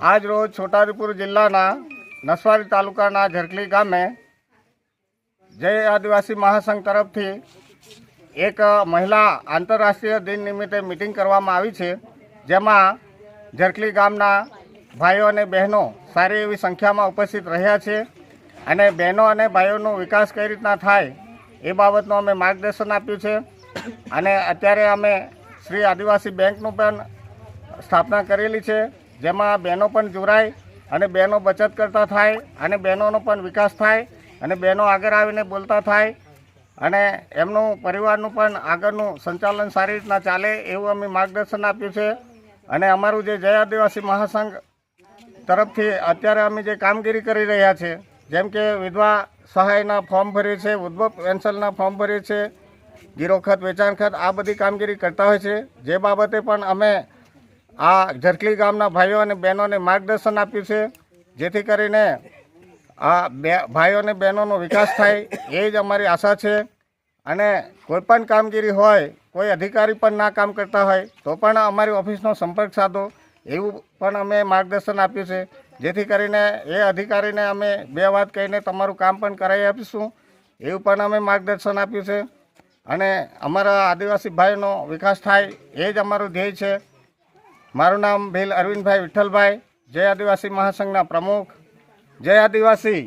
આજ રોજ છોટાઉદેપુર જિલ્લાના નસવાડી તાલુકાના ઝરખલી ગામે જય આદિવાસી મહાસંઘ તરફથી એક મહિલા આંતરરાષ્ટ્રીય દિન નિમિત્તે મિટિંગ કરવામાં આવી છે, જેમાં ઝરખલી ગામના ભાઈઓ અને બહેનો સારી એવી સંખ્યામાં ઉપસ્થિત રહ્યા છે અને બહેનો અને ભાઈઓનો વિકાસ કઈ રીતના થાય એ બાબતનું અમે માર્ગદર્શન આપ્યું છે. અને અત્યારે અમે શ્રી આદિવાસી બેંકનું પણ સ્થાપના કરેલી છે, જેમાં બહેનો પણ જોડાય અને બહેનો બચત કરતા થાય અને બહેનોનો પણ વિકાસ થાય અને બહેનો આગળ આવીને બોલતા થાય અને એમનું પરિવારનું પણ આગળનું સંચાલન સારી રીતના ચાલે એવું અમે માર્ગદર્શન આપ્યું છે. અને અમારું જે જય આદિવાસી મહાસંઘ તરફથી અત્યારે અમે જે કામગીરી કરી રહ્યા છે, જેમ કે વિધવા સહાયના ફોર્મ ભરીએ છે, વૃદ્ધ પેન્શનના ફોર્મ ભરીએ છે, જીરો ખત, વેચાણ ખત, આ બધી કામગીરી કરતા હોય છે. જે બાબતે પણ અમે આ ઝરખલી ગામના ભાઈઓ અને બહેનોને માર્ગદર્શન આપ્યું છે, જેથી કરીને આ ભાઈઓ અને બહેનોનો વિકાસ થાય એ જ અમારી આશા છે. અને કોઈપણ કામગીરી હોય, કોઈ અધિકારી પણ ના કામ કરતા હોય તો પણ અમારી ઓફિસનો સંપર્ક સાધો એવું પણ અમે માર્ગદર્શન આપ્યું છે, જેથી કરીને એ અધિકારીને અમે બે વાત કહીને તમારું કામ પણ કરાવી આપીશું એવું પણ અમે માર્ગદર્શન આપ્યું છે. અને અમારા આદિવાસી ભાઈનો વિકાસ થાય એ જ અમારું ધ્યેય છે. મારું નામ ભીલ અરવિંદભાઈ વિઠ્ઠલભાઈ, જય આદિવાસી મહાસંઘના પ્રમુખ. જય આદિવાસી.